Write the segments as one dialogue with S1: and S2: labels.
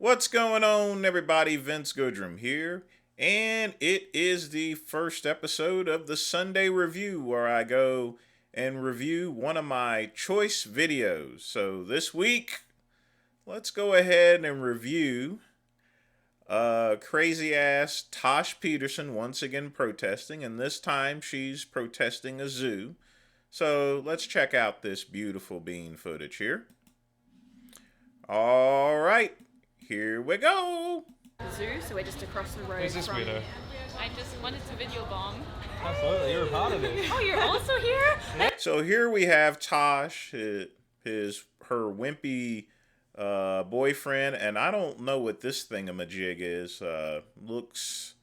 S1: What's going on, everybody? Vince Goodrum here, and it is the first episode of the Sunday Review where I go and review one of my choice videos. So this week, let's go ahead and review crazy ass Tash Peterson once again protesting, and this time she's protesting a zoo. So let's check out this beautiful bean footage here. All right. Here we go.
S2: Zoo, so we're just across the road.
S3: Who's this weirdo?
S4: I just wanted to video bomb.
S3: Absolutely, you're a part of it.
S4: Oh, you're also here?
S1: So here we have Tosh, her wimpy boyfriend, and I don't know what this thingamajig is. Looks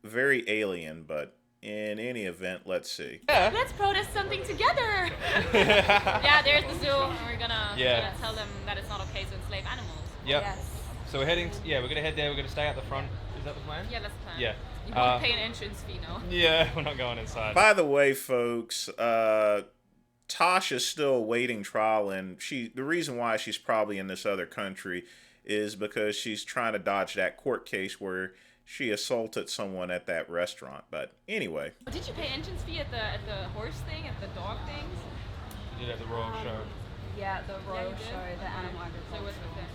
S1: very alien, but in any event, let's see.
S3: Yeah.
S4: Let's protest something together. Yeah, there's the zoo. We're gonna tell them that it's not okay to enslave animals.
S3: Yep.
S2: Yes.
S3: So we're heading. We're gonna head there. We're gonna stay at the front. Is that the plan?
S4: Yeah, that's the plan.
S3: Yeah.
S4: You won't pay an entrance fee, no?
S3: Yeah, we're not going inside.
S1: By the way, folks, Tosh is still awaiting trial, and the reason why she's probably in this other country is because she's trying to dodge that court case where she assaulted someone at that restaurant. But anyway.
S4: Did you pay entrance fee at the horse thing, at the dog things?
S3: We did at the Royal Show.
S2: Yeah, the Royal
S4: you did?
S2: Show, the animal
S4: So it was
S2: agriculture.
S4: with them.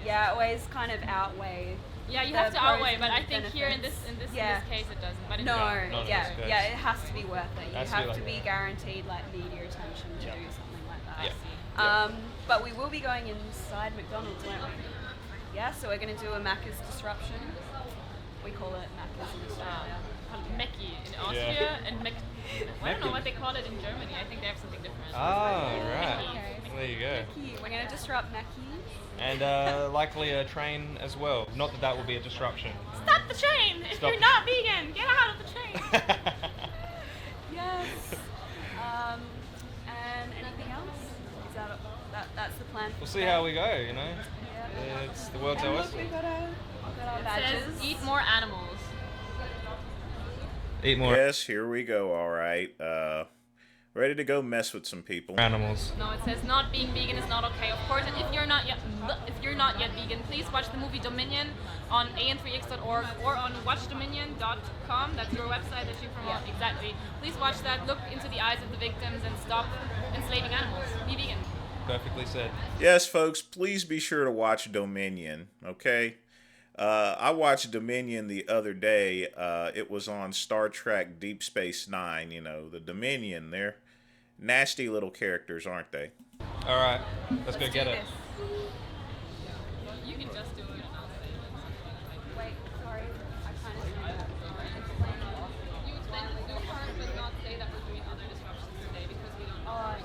S2: Yeah, always kind of outweigh.
S4: Yeah, you
S2: the
S4: have to
S2: pros
S4: outweigh,
S2: and
S4: but I
S2: the
S4: think here in this
S2: benefits.
S4: case it doesn't. But
S2: No,
S3: Not in this case.
S2: it has to be worth it. You
S3: Has to
S2: have
S3: be
S2: to
S3: like-
S2: be guaranteed like media attention to
S3: Yeah.
S2: something like that.
S3: Yeah.
S2: But we will be going inside McDonald's, won't we? Yeah, so we're going to do a Macca's disruption. We call it Macca's in Australia.
S4: Mecki in Austria and I don't know what they call it in Germany. I think they have something different.
S3: Oh, right.
S2: Okay.
S3: There you go.
S2: Mackie. We're going to disrupt Mackie's.
S3: And likely a train as well. Not that that will be a disruption.
S4: Stop the train! If
S3: Stop
S4: you're
S3: the-
S4: not vegan, get out of the train!
S2: Yes. And anything else? Is that's the plan?
S3: We'll see how we go.
S2: Yeah.
S3: It's the world's
S2: And
S3: our
S2: look,
S3: oyster.
S2: we got our
S4: It
S2: badges.
S4: says eat more animals.
S3: Eat more
S1: Yes, here we go. All right. Ready to go mess with some people.
S3: animals.
S4: No, it says not being vegan is not okay. Of course, and if you're not yet vegan, please watch the movie Dominion on an3x.org or on watchdominion.com. That's your website that you promote.
S2: Yeah.
S4: Exactly. Please watch that. Look into the eyes of the victims and stop enslaving animals. Be vegan.
S3: Perfectly said.
S1: Yes, folks, please be sure to watch Dominion, okay? I watched Dominion the other day. It was on Star Trek Deep Space Nine. The Dominion, they're nasty little characters, aren't they?
S3: All right, let's go get it.
S4: You can just do it. And I'll say it.
S2: Wait, sorry. I kind of
S4: You explain the zoo part, but not say that we're doing other disruptions today because we don't know.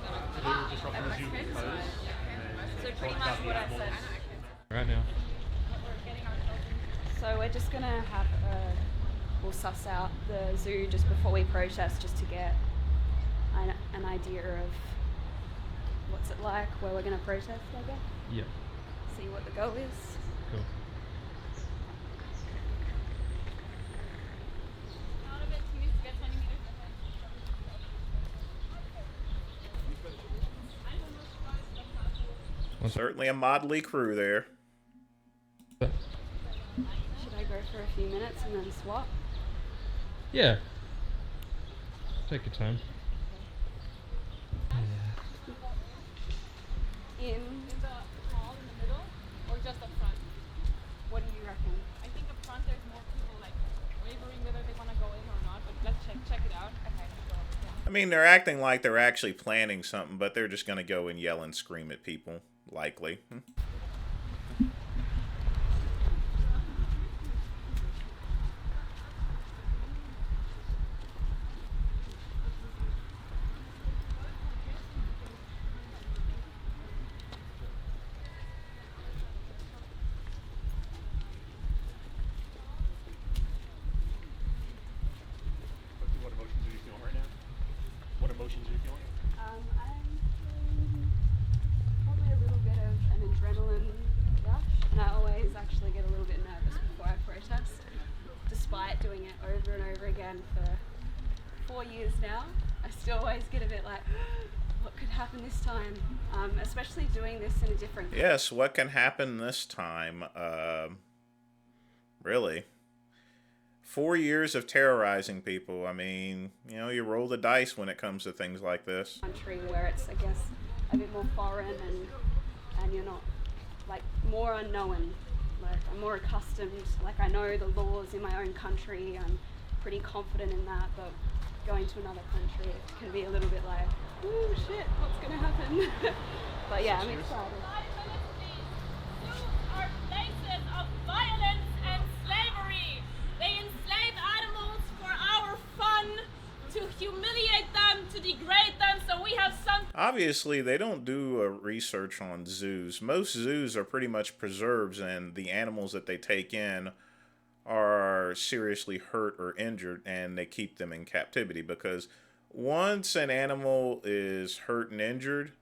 S2: So pretty much what I said.
S3: Right now.
S2: So we're just gonna have we'll suss out the zoo just before we protest, just to get an idea of what's it like, where we're gonna protest, I guess.
S3: Yeah.
S2: See what the go is.
S3: Cool.
S4: Out of it, he needs to get 20 meters ahead.
S1: Certainly a motley crew there.
S2: Should I go for a few minutes and then swap?
S3: Yeah. Take your time.
S2: In.
S4: In the hall in the middle, or just up front?
S2: What do you reckon?
S4: I think up front there's more people like wavering whether they want to go in or not, but let's check it out. Okay.
S1: I mean, they're acting like they're actually planning something, but they're just going to go and yell and scream at people, likely.
S5: What emotions are you feeling right now? What emotions are you feeling?
S2: I'm feeling probably a little bit of an adrenaline rush, and I always actually get a little bit nervous before I protest, despite doing it over and over again for 4 years now. I still always get a bit like, what could happen this time, especially doing this in a different.
S1: Yes, what can happen this time? Really? 4 years of terrorizing people. I mean, you roll the dice when it comes to things like this.
S2: Country where it's, I guess, a bit more foreign and you're not, like, more unknown. Like, I'm more accustomed, like, I know the laws in my own country, I'm pretty confident in that, but going to another country, it can be a little bit like, oh shit, what's gonna happen? But yeah, I'm excited.
S4: Zoos are places of violence and slavery. They enslave animals for our fun, to humiliate them, to degrade them, so we have some.
S1: Obviously, they don't do a research on zoos. Most zoos are pretty much preserves, and the animals that they take in are seriously hurt or injured, and they keep them in captivity, because once an animal is hurt and injured,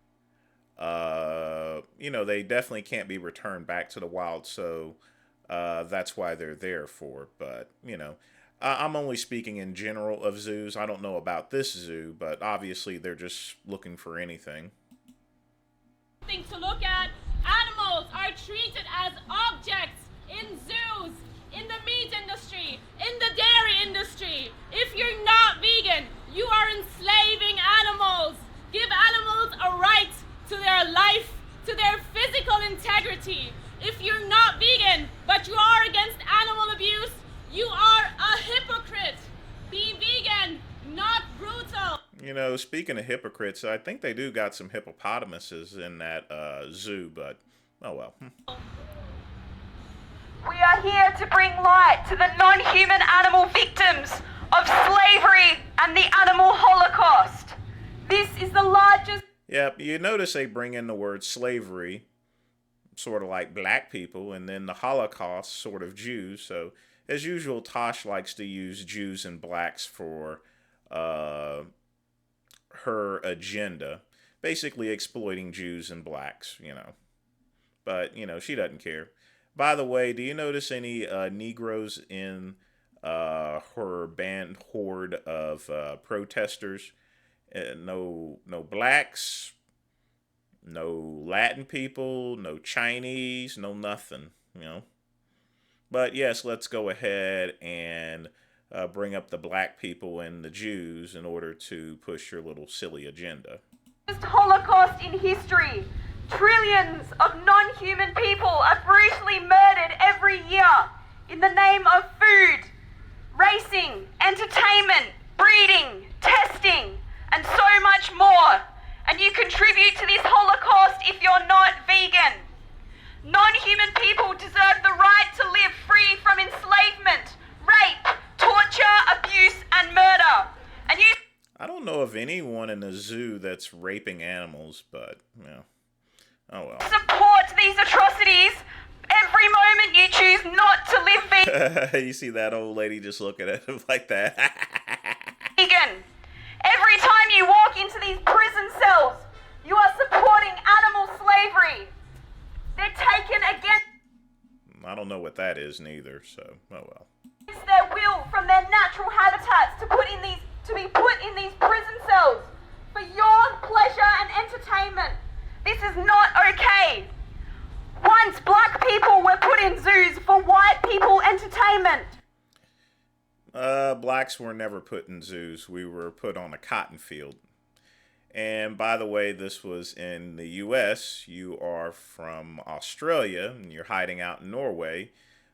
S1: they definitely can't be returned back to the wild. So that's why they're there for. But I'm only speaking in general of zoos. I don't know about this zoo, but obviously they're just looking for anything.
S4: Thing to look at. Animals are treated as objects in zoos, in the meat industry, in the dairy industry. If you're not vegan, you are enslaving animals. Give animals a right to their life, to their physical integrity. If you're not vegan, but you are against animal abuse, you are a hypocrite. Be vegan, not brutal.
S1: Speaking of hypocrites, I think they do got some hippopotamuses in that zoo, but oh well.
S6: We are here to bring light to the non-human animal victims of slavery and the animal holocaust. This is the largest...
S1: Yep, you notice they bring in the word slavery, sort of like black people, and then the Holocaust, sort of Jews. So, as usual, Tash likes to use Jews and blacks for her agenda, basically exploiting Jews and blacks, But, she doesn't care. By the way, do you notice any Negroes in her band horde of protesters? No blacks, no Latin people, no Chinese, no nothing, But yes, let's go ahead and bring up the black people and the Jews in order to push your little silly agenda.
S6: Holocaust in history. Trillions of non-human people are brutally murdered every year in the name of food, racing, entertainment, breeding, testing, and so much more. And you contribute to this Holocaust if you're not vegan. Non-human people deserve the right to live free from enslavement, rape, torture, abuse, and murder. And you...
S1: I don't know of anyone in a zoo that's raping animals, but, oh well.
S6: Support these atrocities every moment you choose not to live vegan.
S1: You see that old lady just looking at him like that?
S6: Vegan. Every time you walk into these prison cells, you are supporting animal slavery. They're taken against
S1: I don't know what that is neither, so, oh well.
S6: their will from their natural habitats to be put in these prison cells for your pleasure and entertainment. This is not okay. Once black people were put in zoos for white people entertainment.
S1: Blacks were never put in zoos. We were put on a cotton field. And by the way, this was in the U.S. You are from Australia, and you're hiding out in Norway.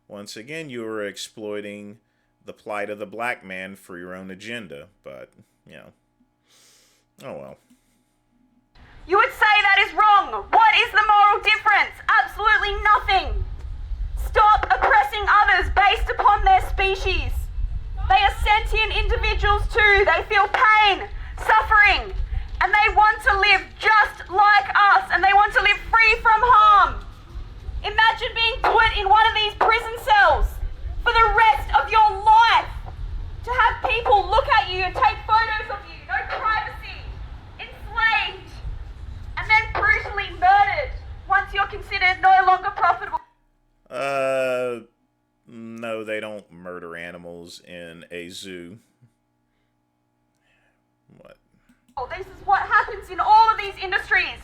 S1: Once again, you are exploiting the plight of the black man for your own agenda. But, oh well.
S6: You would say that is wrong. What is the moral difference? Absolutely nothing. Stop oppressing others based upon their species. They are sentient individuals too. They feel pain, suffering, and they want to live just like us, and they want to live free from harm. Imagine being put in one of these prison cells for the rest of your life. To have people look at you and take photos of you, no privacy, enslaved, and then brutally murdered once you're considered no longer profitable.
S1: No, they don't murder animals in a zoo. What?
S6: This is what happens in all of these industries,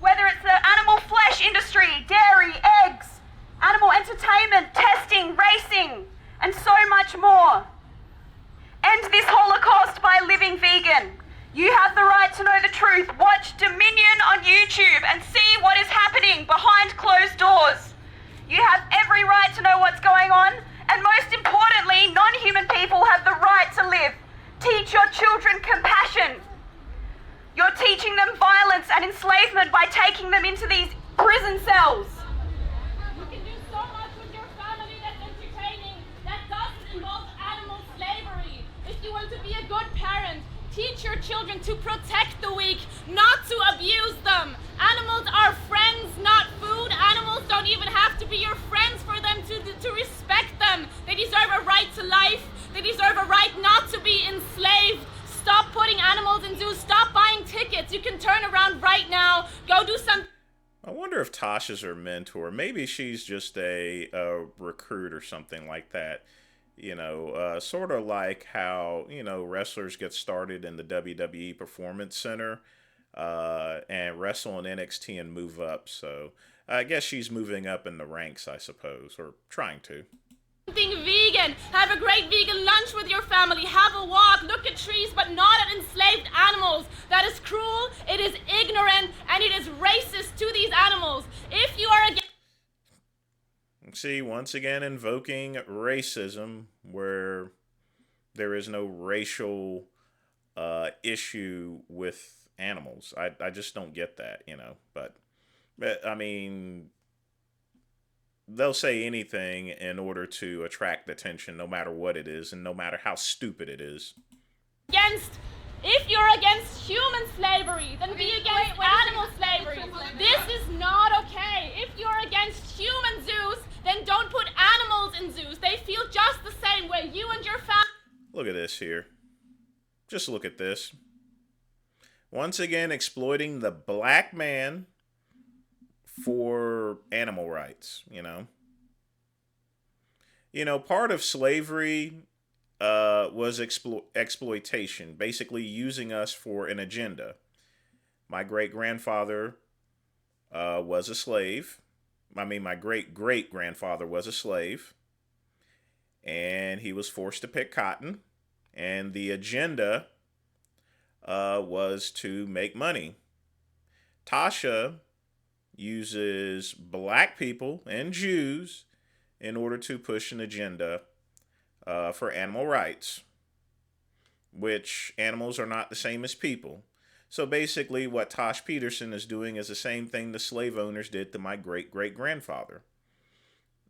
S6: whether it's the animal flesh industry, dairy, eggs, animal entertainment, testing, racing, and so much more. End this Holocaust by living vegan. You have the right to know the truth. Watch Dominion on YouTube and see what is happening behind closed doors. You have every right to know what's going on, and most importantly, non-human people have the right to live. Teach your children compassion. You're teaching them violence and enslavement by taking them into these prison cells.
S4: You can do so much with your family that's entertaining, that doesn't involve animal slavery. If you want to be a good parent, teach your children to protect the weak, not to abuse them. Animals are friends, not food. Animals don't even have to be your friends for them to respect them. They deserve a right to life. They deserve a right not to be enslaved. Stop putting animals in zoos. Stop buying tickets. You can turn around right now. Go do something.
S1: I wonder if Tash is her mentor. Maybe she's just a recruit or something like that. You know, sort of like how, you know, wrestlers get started in the WWE Performance Center and wrestle in NXT and move up. So I guess she's moving up in the ranks, I suppose, or trying to.
S4: Something vegan. Have a great vegan lunch with your family. Have a walk. Look at trees, but not at enslaved animals. That is cruel. It is ignorant, and it is racist to these animals. If you are against...
S1: See, once again, invoking racism where there is no racial issue with animals. I just don't get that, you know. But I mean, they'll say anything in order to attract attention, no matter what it is, and no matter how stupid it is.
S4: If you're against human slavery, then be against animal slavery. This is not okay. If you're against human zoos, then don't put animals in zoos. They feel just the same way. You and your family...
S1: Look at this here. Just look at this. Once again, exploiting the black man for animal rights, you know. You know, part of slavery was exploitation, basically using us for an agenda. My great-grandfather was a slave. I mean, my great-great-grandfather was a slave. And he was forced to pick cotton. And the agenda was to make money. Tasha uses black people and Jews in order to push an agenda for animal rights, which animals are not the same as people. So basically what Tash Peterson is doing is the same thing the slave owners did to my great-great-grandfather.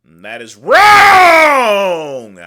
S1: And that is wrong!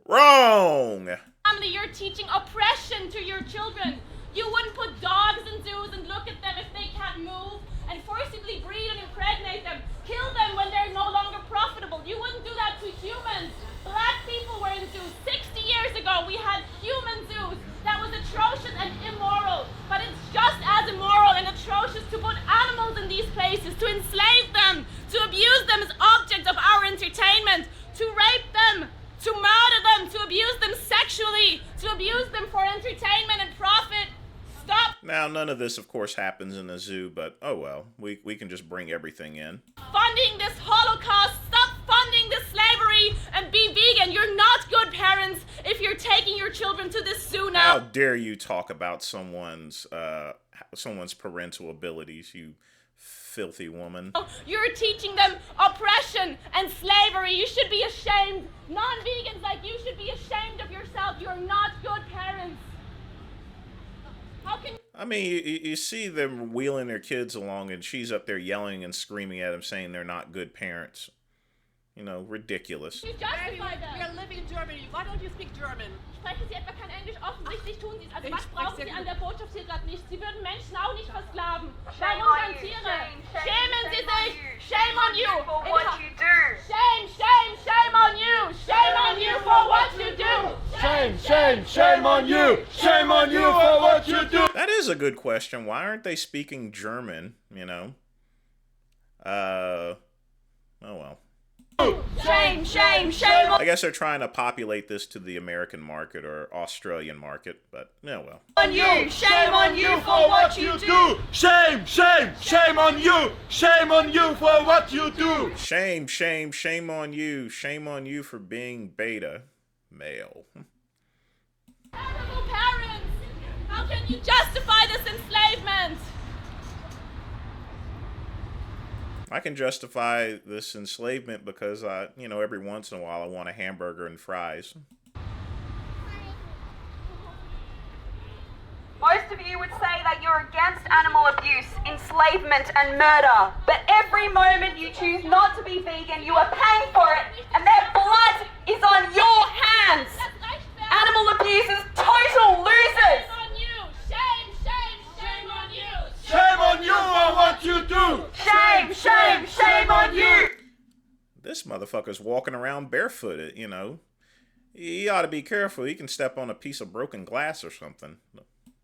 S1: Wrong!
S4: Family, you're teaching oppression to your children. You wouldn't put dogs in zoos and look at them if they can't move and forcibly breed and impregnate them. Kill them when they're no longer profitable. You wouldn't do that to humans. Black people were in zoos. 60 years ago, we had human zoos. That was atrocious and immoral. But it's just as immoral and atrocious to put animals in these places, to enslave them, to abuse them as objects of our entertainment, to rape them, to murder them, to abuse them sexually, to abuse them for entertainment and profit. Stop.
S1: Now, none of this, of course, happens in a zoo, but oh well. We can just bring everything in.
S4: Funding this Holocaust. Stop funding this slavery and be vegan. You're not good parents if you're taking your children to this zoo now.
S1: How dare you talk about someone's parental abilities, you filthy woman.
S4: You're teaching them oppression and slavery. You should be ashamed. Non-vegans like you should be ashamed of yourself. You're not good parents. How can
S1: I mean, you see them wheeling their kids along and she's up there yelling and screaming at them saying they're not good parents. You know, ridiculous.
S4: you justify that?
S7: We are living in Germany. Why don't you speak German?
S4: Sprechen Sie etwa kein Englisch? Offensichtlich tun Sie es. Also
S7: Ich
S4: was
S7: spreche
S4: brauchen
S7: sehr
S4: Sie an
S7: gut.
S4: der Botschaft hier gerade nicht? Sie würden Menschen auch nicht versklaven.
S6: Shame
S4: Warum
S6: on
S4: dann
S6: you.
S4: Tiere?
S6: Shame
S4: Schämen Sie
S6: on
S4: sich.
S6: you.
S4: Shame on you.
S6: For what you do.
S4: Shame on you. Shame on you for what you do.
S8: Shame on you! Shame on you for what you do!
S1: That is a good question. Why aren't they speaking German, you know? Oh well.
S6: Shame Shame, shame, shame
S1: I guess they're trying to populate this to the American market or Australian market, but yeah, well.
S6: on you! Shame on you for what you do!
S8: Shame, shame, shame on you! Shame on you for what you do!
S1: Shame, shame, shame on you. Shame on you for being beta male.
S4: Terrible parents! How can you justify this enslavement?
S1: I can justify this enslavement because every once in a while I want a hamburger and fries.
S6: Most of you would say that you're against animal abuse, enslavement and murder. But every moment you choose not to be vegan, you are paying for it, and their blood is on your hands. Animal abusers, total losers.
S4: Shame on you! Shame, shame, shame on you!
S8: Shame on you for what you do!
S6: Shame, shame, shame on you.
S1: This motherfucker's walking around barefooted, He ought to be careful. He can step on a piece of broken glass or something.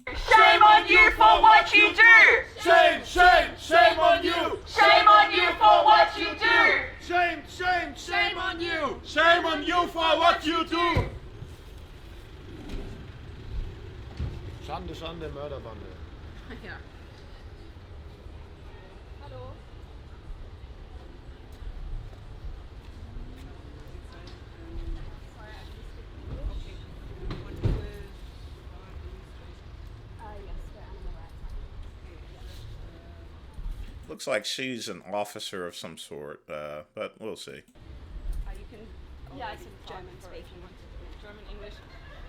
S6: Shame on you for what you do.
S8: Shame, shame, shame on you!
S6: Shame on you for what you do.
S8: Shame, shame, shame on you! Shame on you for what you do! Schande, Schande, Mörderbande.
S7: Ja.
S2: Hallo. Yes, the animal rights.
S1: Looks like she's an officer of some sort, but we'll see.
S2: You can. Yeah, I can German speaking.
S4: German, English.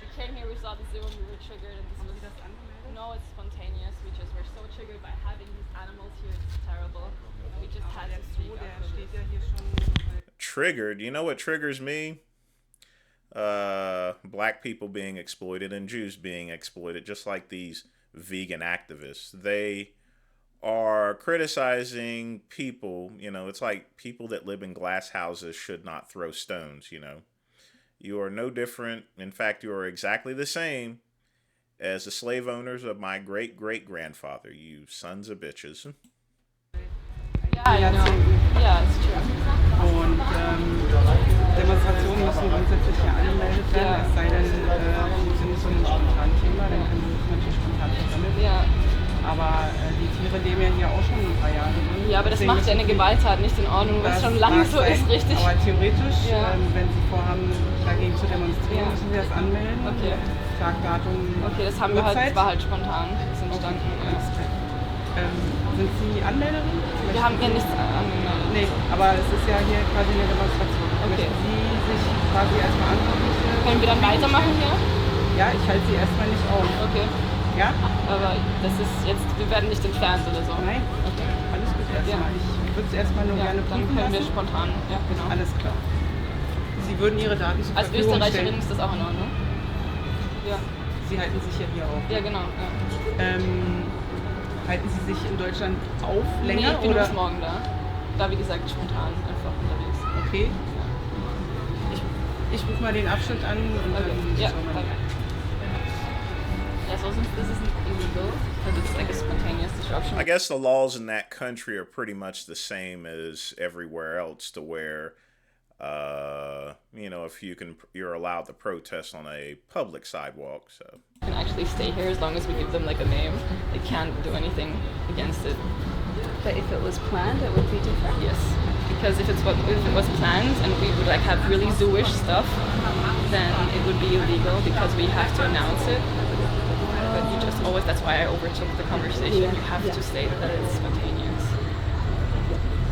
S4: We came here, we saw the zoo, and we were triggered, and this was... No, it's spontaneous. We're so triggered by having these animals here. It's terrible. And we just had to speak up for this.
S1: Triggered? You know what triggers me? Black people being exploited and Jews being exploited, just like these vegan activists. They are criticizing people, it's like people that live in glass houses should not throw stones, You are no different. In fact, you are exactly the same as the slave owners of my great-great-grandfather, you sons of bitches.
S4: Yeah, I know. Yeah, it's true.
S9: Und Demonstrationen müssen grundsätzlich hier angemeldet werden, es sei denn, sie sind so ein spontanes Thema, dann können sie natürlich spontan versammelt werden. Aber die Tiere leben ja hier auch schon ein paar Jahre. Ne?
S4: Ja, aber das macht ja eine Gewalttat nicht in Ordnung, wenn es schon lange so ist, richtig?
S9: Aber theoretisch, wenn sie vorhaben, dagegen zu demonstrieren, müssen sie das anmelden.
S4: Okay.
S9: Tagdatum,
S4: okay, das haben wir halt, das war halt spontan, das ist entstanden.
S9: Okay. Sind Sie Anmelderin?
S4: Wir haben hier nichts angemeldet.
S9: Nee, aber es ist ja hier quasi eine Demonstration.
S4: Okay.
S9: Möchten Sie sich quasi erstmal angucken?
S4: Können wir dann weitermachen hier?
S9: Ja, ich halte Sie erstmal nicht auf.
S4: Okay.
S9: Ja?
S4: Aber das ist jetzt, wir werden nicht entfernt oder so.
S9: Nein? Okay. Alles gut erstmal.
S4: Ja.
S9: Ich würde es erstmal nur gerne
S4: dann
S9: prüfen
S4: können wir
S9: lassen.
S4: spontan, ja genau.
S9: Alles klar. Sie würden Ihre Daten zur
S4: Als
S9: Verfügung
S4: Österreicherin
S9: stellen.
S4: ist das auch in Ordnung. Ja.
S9: Sie halten sich ja hier auf.
S4: Ja, genau. Ja.
S9: Halten Sie sich in Deutschland auf länger?
S4: Nee, ich bin
S9: oder?
S4: bis morgen da. Da, wie gesagt, spontan einfach unterwegs.
S9: Okay. Ich rufe mal den Abschnitt an und
S4: Okay.
S9: dann
S4: Ja,
S9: schauen wir mal.
S4: Yeah, so since this isn't illegal, because it's like a spontaneous disruption.
S1: I guess the laws in that country are pretty much the same as everywhere else, to where, if you're allowed to protest on a public sidewalk. So
S4: Can actually stay here as long as we give them like a name. They can't do anything against it.
S2: But if it was planned, it would be different.
S4: Yes, because if it was planned and we would like have really zoo-ish stuff, then it would be illegal because we have to announce it. But you just always, that's why I overtook the conversation. You have to state that it's spontaneous.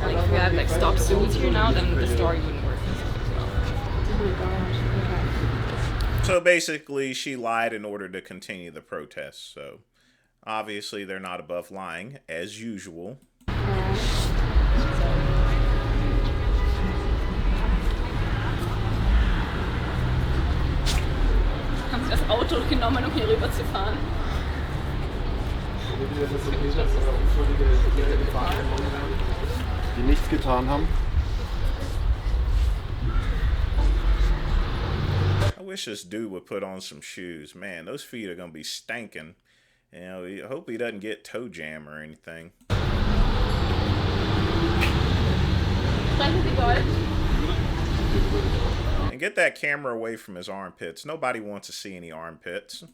S4: Like if we had like stop zoos here now, then the story wouldn't work.
S2: Oh my gosh. Okay.
S1: So basically, she lied in order to continue the protest. So obviously, they're not above lying, as usual.
S4: Haben sie das Auto genommen, um hier rüber zu fahren?
S8: Die nichts getan haben.
S1: I wish this dude would put on some shoes. Man, those feet are gonna be stanking. I hope he doesn't get toe jam or anything.
S4: Sprechen Sie Deutsch?
S1: And get that camera away from his armpits. Nobody wants to see any armpits.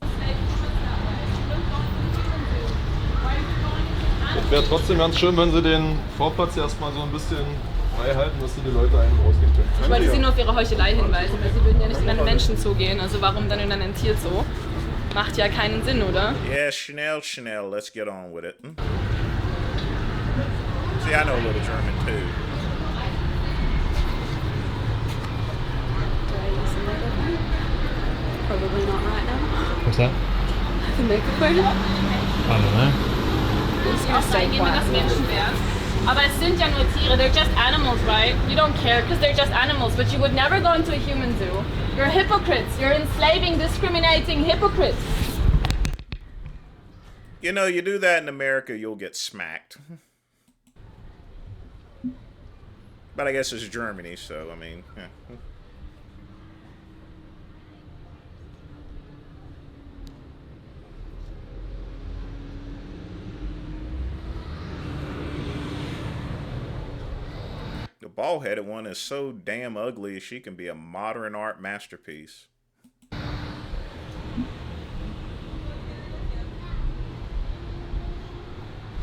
S8: Es wäre trotzdem ganz schön, wenn sie den Vorplatz erstmal so ein bisschen frei halten, dass sie die Leute ein- und rausgehen können.
S10: Ich wollte sie nur auf ihre Heuchelei hinweisen, weil sie würden ja nicht in einen Menschen zugehen. Also warum dann in einen Tierzoo? Macht ja keinen Sinn, oder?
S1: Yeah, Chanel, let's get on with it. See, I know a little German too.
S2: Do I use the microphone? Probably not right now.
S5: What's that?
S2: The microphone?
S5: I don't know.
S10: Auch eingehen, wenn das Menschen wären. Aber es sind ja nur Tiere. They're just animals, right? You don't care because they're just animals. But you would never go into a human zoo. You're hypocrites. You're enslaving, discriminating hypocrites.
S1: You know, you do that in America, you'll get smacked. But I guess it's Germany, so, I mean, yeah. The bald-headed one is so damn ugly, she can be a modern art masterpiece.
S10: I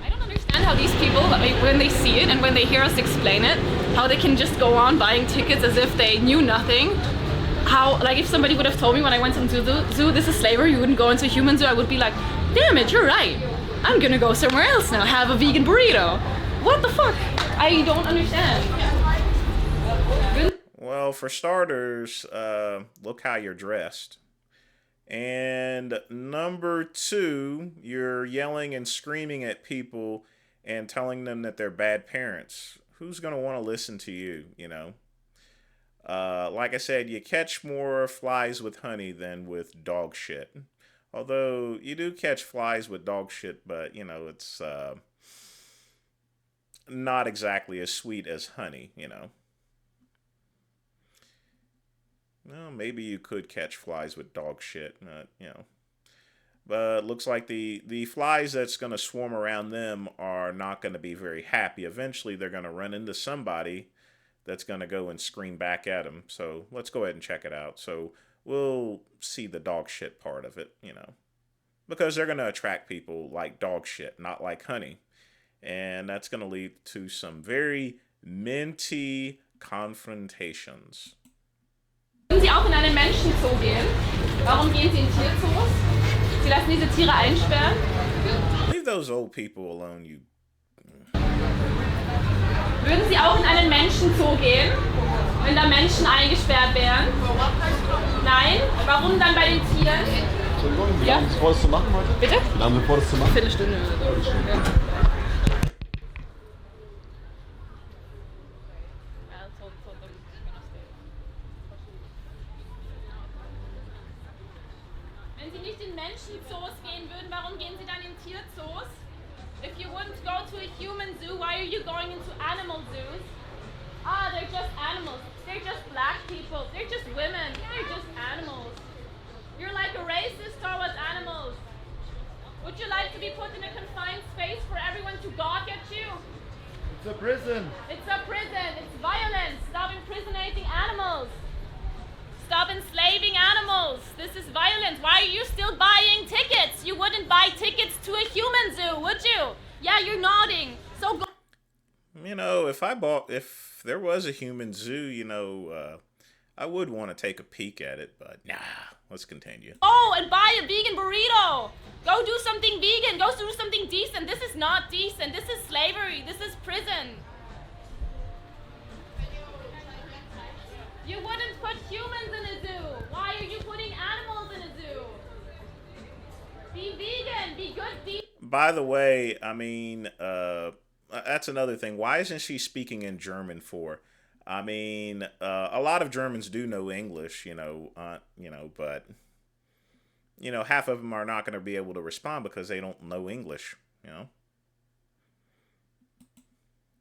S10: don't understand how these people, when they see it and when they hear us explain it, how they can just go on buying tickets as if they knew nothing. How, like, if somebody would have told me when I went into the zoo, this is slavery, you wouldn't go into a human zoo, I would be like, damn it, you're right. I'm gonna go somewhere else now, have a vegan burrito. What the fuck? I don't understand.
S1: Well, for starters, look how you're dressed. And number two, you're yelling and screaming at people and telling them that they're bad parents. Who's going to want to listen to you, you know? Like I said, you catch more flies with honey than with dog shit. Although you do catch flies with dog shit, but, you know, it's not exactly as sweet as honey, you know? Well, maybe you could catch flies with dog shit, you know. But looks like the flies that's going to swarm around them are not going to be very happy. Eventually, they're going to run into somebody that's going to go and scream back at them. So let's go ahead and check it out. So we'll see the dog shit part of it, you know. Because they're going to attract people like dog shit, not like honey. And that's going to lead to some very minty confrontations.
S10: Würden Sie auch in einen Menschenzoo gehen? Warum gehen Sie in Tierzoos? Sie lassen diese Tiere einsperren?
S1: Leave those old people alone, you.
S10: Würden Sie auch in einen Menschenzoo gehen, wenn da Menschen eingesperrt wären? Nein? Warum dann bei den Tieren?
S8: Entschuldigung, wie
S10: Ja?
S8: lange haben Sie vor, das zu machen heute?
S10: Bitte?
S8: Wie lange haben Sie vor, das zu machen?
S10: Viertelstunde oder so. Ja.
S4: Wenn Sie nicht in Menschenzoos gehen würden, warum gehen Sie dann in Tierzoos? If you wouldn't go to a human zoo, why are you going into animal zoos? Ah, they're just animals. They're just black people. They're just women. They're just animals. You're like a racist towards animals. Would you like to be put in a confined space for everyone to gawk at you?
S8: It's a prison.
S4: It's a prison. It's violence. Stop imprisonating animals. Stop enslaving animals. This is violence. Why are you still buying tickets? You wouldn't buy tickets to a human zoo, would you? Yeah, you're nodding. So go.
S1: You know, if there was a human zoo, you know, I would want to take a peek at it, but nah, let's continue.
S4: Oh, and buy a vegan burrito. Go do something vegan. Go do something decent. This is not decent. This is slavery. This is prison. You wouldn't put humans in a zoo. Why are you putting animals in a zoo? Be vegan. Be good.
S1: By the way, I mean, that's another thing. Why isn't she speaking in German for? I mean, a lot of Germans do know English, you know, but, you know, half of them are not going to be able to respond because they don't know English, you know.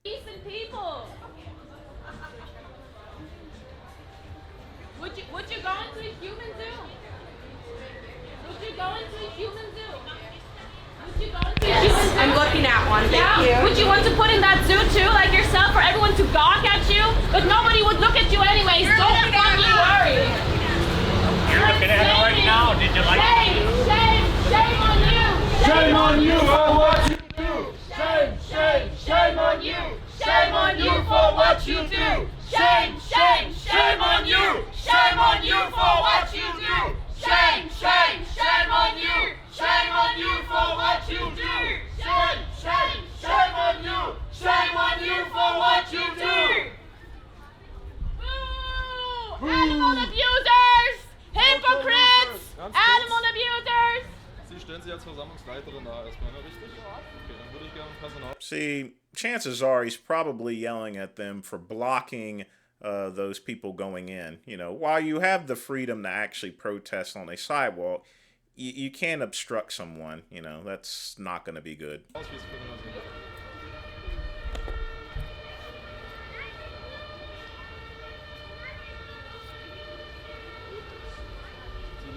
S4: Decent people. Would you go into a human zoo? Would you go into a human zoo? Would you go into a human zoo?
S6: I'm looking at one.
S4: Yeah.
S6: Thank you.
S4: Would you want to put in that zoo too, like yourself, for everyone to gawk at you? But nobody would look at you anyways. Go abusers! Hypocrites! Animal abusers!
S8: Sie stellen sich als Versammlungsleiterin da erstmal, ne? Richtig? Okay, dann würde ich gerne Personal.
S1: See, chances are he's probably yelling at them for blocking those people going in. You know, while you have the freedom to actually protest on a sidewalk, you can't obstruct someone. You know, that's not going to be good.
S8: Sie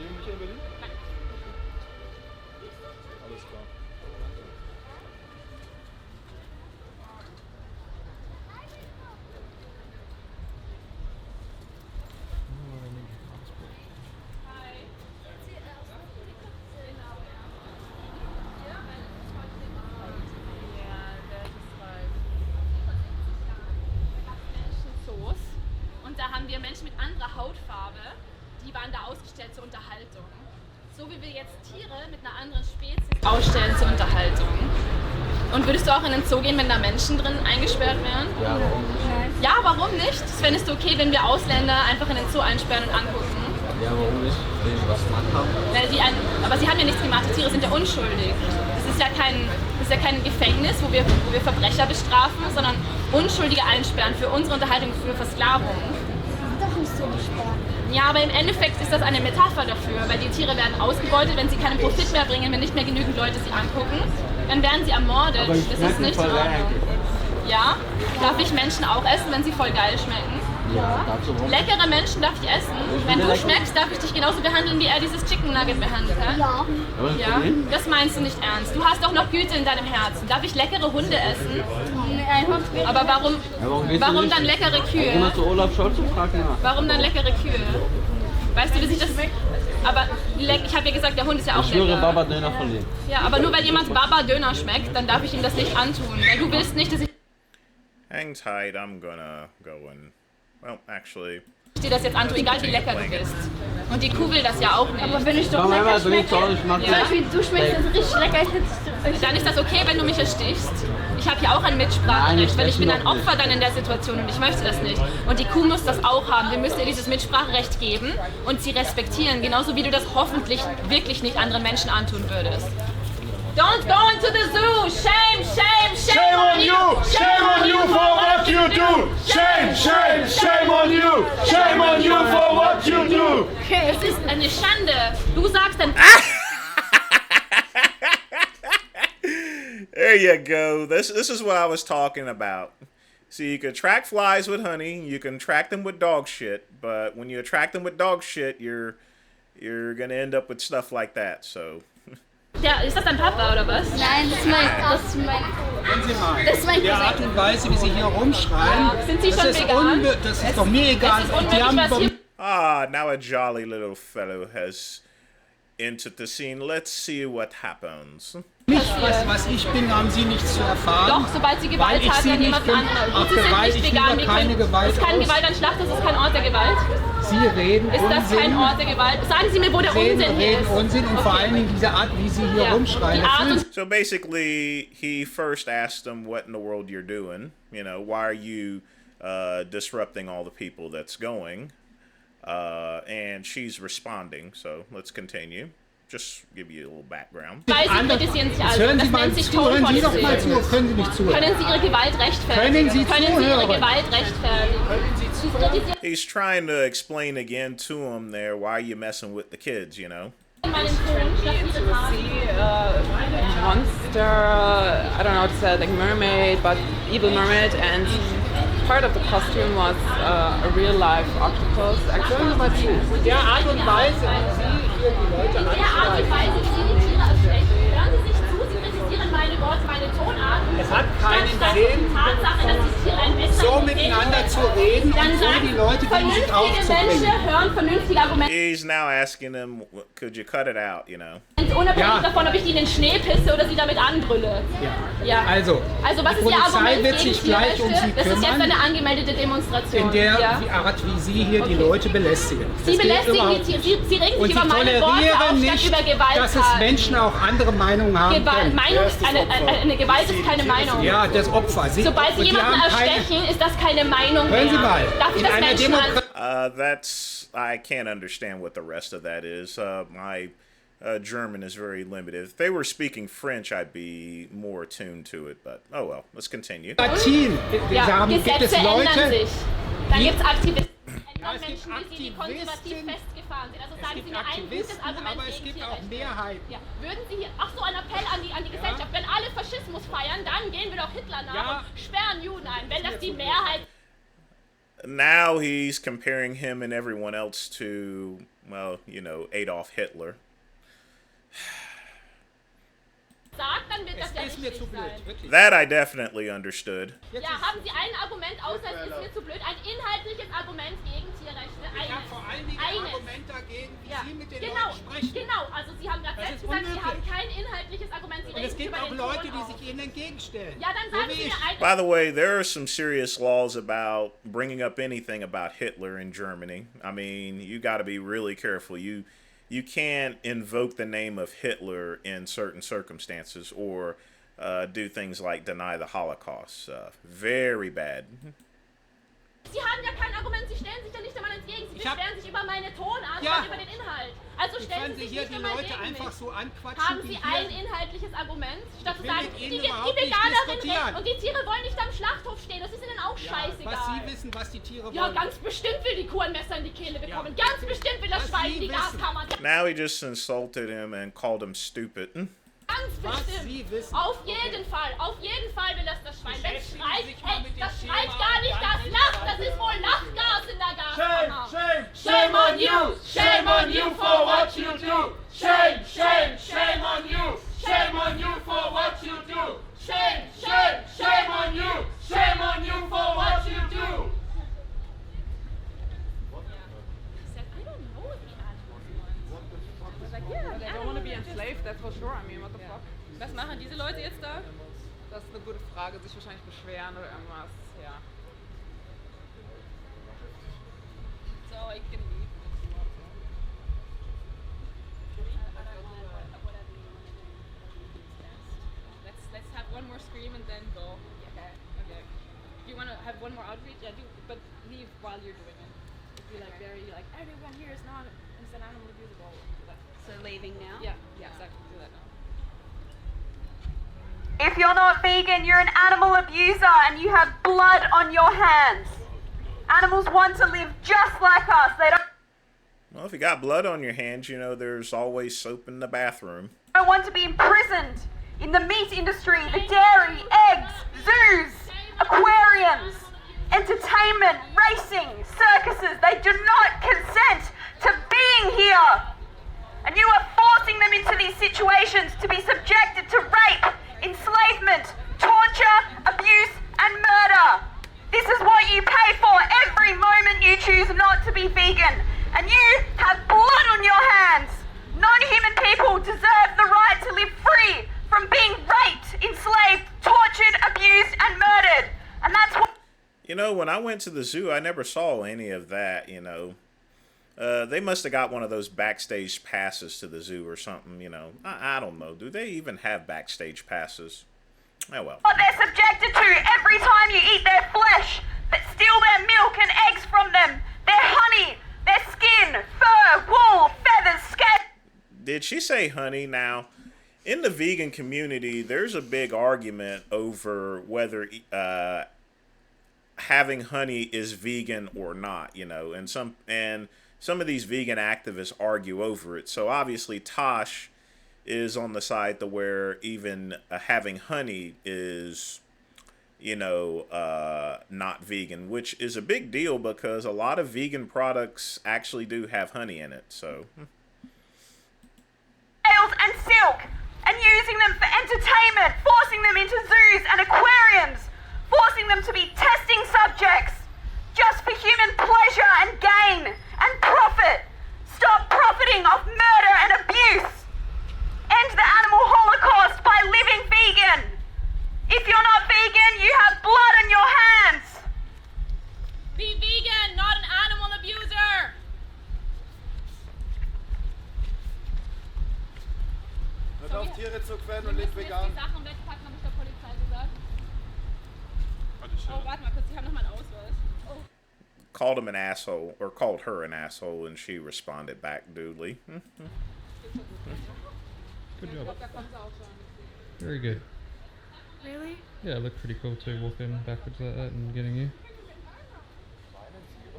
S8: leben nicht in Berlin? Alles klar.
S10: Und da haben wir Menschen mit anderer Hautfarbe, die waren da ausgestellt zur Unterhaltung. So wie wir jetzt Tiere mit einer anderen Spezies ausstellen zur Unterhaltung. Und würdest du auch in den Zoo gehen, wenn da Menschen drin eingesperrt wären?
S8: Ja, warum nicht?
S10: Ja, warum nicht? Fändest du okay, wenn wir Ausländer einfach in den Zoo einsperren und angucken?
S8: Ja, warum nicht? Wenn sie was gemacht haben.
S10: Aber sie haben ja nichts gemacht, die Tiere sind ja unschuldig. Das ist ja kein Gefängnis, wo wir Verbrecher bestrafen, sondern Unschuldige einsperren für unsere Unterhaltung, für Versklavung.
S11: Doch nicht so gesperrt.
S10: Ja, aber im Endeffekt ist das eine Metapher dafür, weil die Tiere werden ausgebeutet, wenn sie keinen Profit mehr bringen, wenn nicht mehr genügend Leute sie angucken, dann werden sie ermordet. Das ist nicht in Ordnung. Ja? Darf ich Menschen auch essen, wenn sie voll geil schmecken?
S8: Ja, dazu warum?
S10: Leckere Menschen darf ich essen. Wenn du schmeckst, darf ich dich genauso behandeln, wie er dieses Chicken Nugget behandelt hat.
S11: Ja.
S10: Ja? Das meinst du nicht ernst. Du hast doch noch Güte in deinem Herzen. Darf ich leckere Hunde essen? Aber warum dann leckere Kühe?
S8: Warum hast du Olaf Scholz gefragt?
S10: Warum dann leckere Kühe? Weißt du, wie sich das... Aber ich habe ja gesagt, der Hund ist ja auch
S8: Ich schwöre
S10: lecker.
S8: Baba-Döner von dem.
S10: Ja, aber nur weil jemand Baba-Döner schmeckt, dann darf ich ihm das nicht antun. Weil du willst nicht, dass ich
S1: Hang tight, I'm gonna go and... Well, actually...
S10: dir das jetzt antue, egal wie lecker du bist. Und die Kuh will das ja auch nicht.
S11: Aber wenn ich doch lecker schmecke, zum Beispiel du schmeckst das richtig lecker,
S10: Dann ist das okay, wenn du mich erstichst. Ich habe ja auch ein Mitspracherecht, weil ich bin ein Opfer dann in der Situation und ich möchte das nicht. Und die Kuh muss das auch haben. Wir müssen ihr dieses Mitspracherecht geben und sie respektieren, genauso wie du das hoffentlich wirklich nicht anderen Menschen antun würdest. Don't go into the zoo! Shame, shame, shame on you!
S12: Shame on you for what you do! Shame, shame, shame on you! Shame on you for what you do!
S10: Es ist eine Schande. Du sagst dann...
S1: There you go. This is what I was talking about. See, you can attract flies with honey, you can attract them with dog shit, but when you attract them with dog shit, you're gonna end up with stuff like that, so...
S10: Ja, ist das dein Papa oder was?
S11: Nein, das ist mein
S13: Hören Sie mal,
S11: das ist mein
S13: die Art und Weise, wie Sie hier rumschreien,
S10: Ja, sind Sie schon vegan?
S13: Das ist doch mir egal.
S10: Es ist unmöglich, was hier...
S1: Ah, now a jolly little fellow has entered the scene. Let's see what happens.
S13: Was ich bin, haben Sie nichts zu erfahren.
S10: Doch, sobald Sie Gewalt haben an jemand anderen. Und Sie sind nicht vegan. Das ist keine Gewalt an Schlacht, das ist kein Ort der Gewalt.
S13: Sie reden
S10: Ist das
S13: Unsinn.
S10: kein Ort der Gewalt? Sagen Sie mir, wo der Unsinn hier ist.
S13: Unsinn und vor allen Dingen diese Art, wie Sie hier rumschreien.
S1: So basically, he first asked them, what in the world you're doing? You know, why are you disrupting all the people that's going? And she's responding, so let's continue. Just give you a little background.
S10: Weil Sie kritisieren sich also.
S13: Hören Sie
S10: Das
S13: mal
S10: nennt sich
S13: zu, hören Sie doch mal
S10: Tonpolitik.
S13: zu, können Sie nicht zuhören.
S10: Können Sie Ihre Gewalt rechtfertigen?
S13: Können Sie
S10: Ihre
S13: zuhören?
S10: Gewalt rechtfertigen?
S1: He's trying to explain again to him there why you messing with the kids, you know.
S9: Monster, I don't know how to say it, like mermaid, but evil mermaid, and part of the costume was a real life octopus.
S13: Hören Sie mal zu, der Art und Weise, wie Sie hier die Leute anschreien.
S10: Hören Sie sich zu, Sie kritisieren meine Worte, meine Tonart.
S13: Es hat keinen Sinn,
S10: Tatsache, dass die Tiere ein Messer
S13: so miteinander zu reden und so die Leute gegen sich aufzubringen.
S10: Menschen hören vernünftige Argumente.
S1: He's now asking them, could you cut it out, you know?
S10: Unabhängig davon, ob ich die in den Schnee pisse oder sie damit anbrülle.
S13: Ja. Also
S10: was
S13: die
S10: ist Ihr
S13: Polizei
S10: Argument
S13: wird
S10: gegen
S13: sich gleich um Sie
S10: Das ist jetzt
S13: kümmern,
S10: eine angemeldete Demonstration.
S13: in der
S10: ja.
S13: Art, wie Sie hier die Leute belästigen.
S10: Sie
S13: Das geht
S10: belästigen
S13: überhaupt
S10: die
S13: nicht.
S10: Tiere, Sie regen
S13: Und
S10: sich
S13: Sie
S10: über meine Worte auf,
S13: tolerieren
S10: statt
S13: nicht,
S10: über Gewalt
S13: dass es Menschen auch andere Meinungen haben können.
S10: Eine Gewalt ist keine Meinung.
S13: Ja, das Opfer.
S10: Sobald Sie jemanden erstechen, ist das keine Meinung
S13: Hören
S10: mehr.
S13: Sie mal,
S10: Darf ich
S13: in
S10: das
S13: einer
S10: Menschen
S13: Demokratie...
S1: That's I can't understand what the rest of that is. My German is very limited. If they were speaking French, I'd be more attuned to it. But oh well, let's continue.
S10: Ja, Gesetze ändern sich. Dann gibt es Aktivisten. Menschen, die konservativ festgefahren sind. Also sagen Sie mir ein gutes Argument gegen Tierrechte. Ja. Würden Sie hier, ach so, ein Appell an die Gesellschaft, wenn alle Faschismus feiern, dann gehen wir doch Hitler nach und sperren Juden ein, wenn das die Mehrheit...
S1: Now he's comparing him and everyone else to, well, you know, Adolf Hitler.
S10: Sagt, dann wird das ja richtig sein.
S1: That I definitely understood.
S10: Ja, haben Sie ein Argument, außer es ist mir zu blöd, ein inhaltliches Argument gegen Tierrechte?
S13: Ja, vor allen Dingen ein Argument dagegen, wie Sie mit den Leuten sprechen.
S10: Genau, also Sie haben gerade selbst gesagt, Sie haben kein inhaltliches Argument. Sie
S13: Und es gibt auch Leute, die sich Ihnen entgegenstellen.
S10: Ja, dann sagen Sie mir ein...
S1: By the way, there are some serious laws about bringing up anything about Hitler in Germany. I mean, you got to be really careful. You can't invoke the name of Hitler in certain circumstances or do things like deny the Holocaust. Very bad.
S10: Sie haben ja kein Argument, Sie stellen sich ja nicht einmal entgegen. Sie beschweren sich über meine Tonart, über den Inhalt. Also stellen Sie sich nicht einmal gegen mich.
S13: So
S10: haben Sie ein inhaltliches Argument, statt zu sagen, die Veganerin recht und die Tiere wollen nicht am Schlachthof stehen. Das ist Ihnen auch scheißegal.
S13: Was Sie wissen, was die Tiere wollen.
S10: Ja, ganz bestimmt will die Kuh ein Messer in die Kehle bekommen. Ganz bestimmt will das Schwein in die Gaskammer.
S1: Now he just insulted him and called him stupid.
S10: Ganz bestimmt. Auf jeden Fall will das Schwein. Wenn es schreit, das schreit gar nicht, das lacht. Das ist wohl Lachgas in der Gaskammer.
S12: Shame on you! Shame on you for what you do! Shame on you! Shame on you for what you do! Shame on you! Shame on you for what you do!
S9: They don't want to be enslaved, that's for sure. I mean, what the fuck?
S10: Was machen diese Leute jetzt da?
S9: Das ist eine gute Frage, sich wahrscheinlich beschweren oder irgendwas, ja.
S10: So, ich can leave. Let's have one more scream and then go. Okay. Do you want to have one more outreach? Yeah, but leave while you're doing it. Be like everyone here is an animal abusable.
S2: So leaving now?
S10: Yeah, exactly. Do that now.
S6: If you're not vegan, you're an animal abuser and you have blood on your hands. Animals want to live just like us. They don't
S1: Well, if you got blood on your hands, you know there's always soap in the bathroom.
S6: want to be imprisoned in the meat industry, the dairy, eggs, zoos, aquariums, entertainment, racing, circuses. They do not consent to being here. And you are forcing them into these situations to be subjected to rape, enslavement, torture, abuse, and murder. This is what you pay for every moment you choose not to be vegan. And you have blood on your hands. Non-human people deserve the right to live free from being raped, enslaved, tortured, abused, and murdered. And that's what...
S1: You know, when I went to the zoo, I never saw any of that, you know. They must have got one of those backstage passes to the zoo or something, you know. I don't know. Do they even have backstage passes? Oh, well.
S6: What they're subjected to every time you eat their flesh, but steal their milk and eggs from them, their honey, their skin, fur, wool, feathers, scales.
S1: Did she say honey? Now, in the vegan community, there's a big argument over whether having honey is vegan or not, you know, and some of these vegan activists argue over it. So obviously Tash is on the side to where even having honey is, you know, not vegan, which is a big deal because a lot of vegan products actually do have honey in it. So
S6: And silk, and using them for entertainment, forcing them into zoos and aquariums, forcing them to be testing subjects, just for human pleasure and gain and profit. Stop profiting off murder and abuse. End the animal holocaust by living vegan. If you're not vegan, you have blood on your hands.
S4: Be vegan, not an animal abuser.
S12: Hört auf Tiere zu quälen und lebt vegan.
S10: Die Sachen wegpacken, habe ich der Polizei gesagt. Oh, warte mal kurz, die haben noch mal einen Ausweis. Oh.
S1: called him an asshole, or called her an asshole, and she responded back duly.
S14: Good job. Very good.
S2: Really?
S14: Yeah, it looked pretty cool too, walking backwards like that and getting you.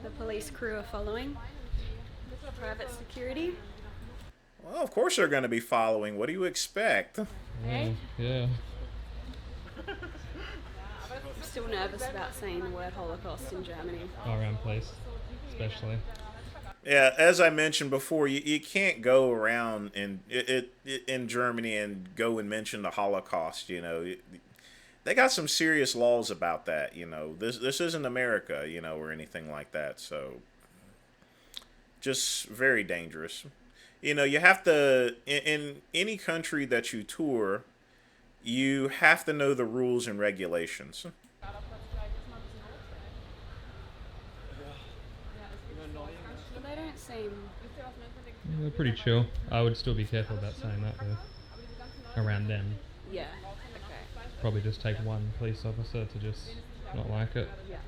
S2: The police crew are following. Private security.
S1: Well, of course they're going to be following. What do you expect?
S2: Hey?
S14: Yeah.
S2: I'm still nervous about saying the word Holocaust in Germany.
S14: Around place, especially.
S1: Yeah, as I mentioned before, you can't go around in Germany and go and mention the Holocaust. You know, they got some serious laws about that. You know, this isn't America, you know, or anything like that. So, just very dangerous. You know, you have to, in any country that you tour, you have to know the rules and regulations.
S2: They don't seem...
S14: Yeah, they're pretty chill. I would still be careful about saying that though. Around them.
S2: Yeah, okay.
S14: Probably just take one police officer to just not like it.
S2: Yeah.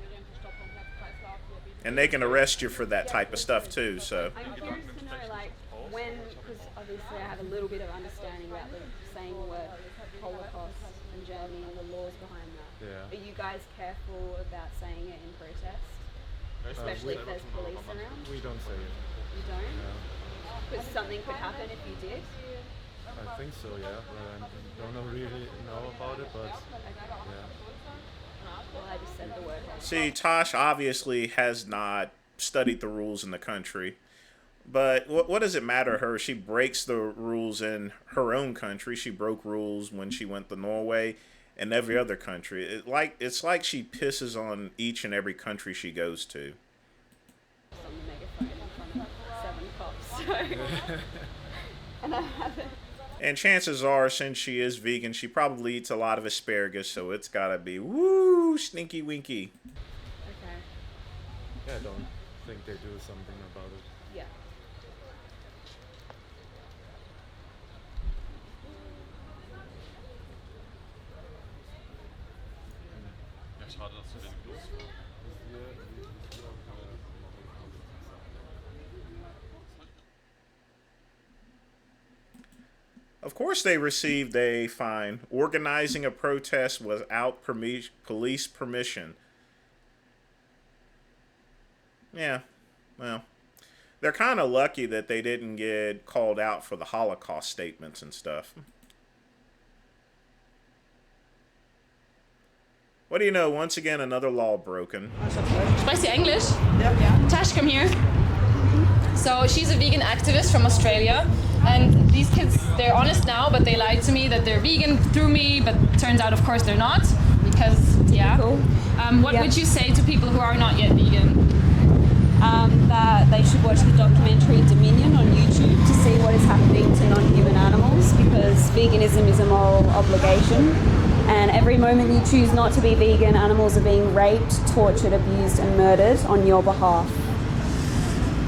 S1: And they can arrest you for that type of stuff too, so.
S2: I'm curious to know, like, when, because obviously I have a little bit of understanding about the saying the word Holocaust in Germany and the laws behind that.
S8: Yeah.
S2: Are you guys careful about saying it in protest? Especially if there's police around?
S8: We don't say it.
S2: You don't?
S8: No.
S2: Because something could happen if you did?
S8: I think so, yeah. But I don't really know about it, but yeah.
S2: Well, I just said the word Holocaust.
S1: See, Tash obviously has not studied the rules in the country. But what does it matter to her? She breaks the rules in her own country. She broke rules when she went to Norway and every other country. It's like she pisses on each and every country she goes to.
S2: On the megaphone in front of 7 cops, so... And I haven't.
S1: And chances are, since she is vegan, she probably eats a lot of asparagus, so it's gotta be woo stinky winky.
S2: Okay.
S8: Yeah, I don't think they do something about it.
S2: Yeah.
S5: Ja, schade, dass du den los.
S1: Of course they received a fine. Organizing a protest without police permission. Yeah, well, they're kind of lucky that they didn't get called out for the Holocaust statements and stuff. What do you know? Once again, another law broken.
S10: Sprichst du English? Yeah. Tash, come here. So she's a vegan activist from Australia, and these kids, they're honest now, but they lied to me that they're vegan through me, but turns out, of course, they're not, because, yeah. Cool. What would you say to people who are not yet vegan?
S6: That they should watch the documentary Dominion on YouTube to see what is happening to non-human animals, because veganism is a moral obligation, and every moment you choose not to be vegan, animals are being raped, tortured, abused and murdered on your behalf.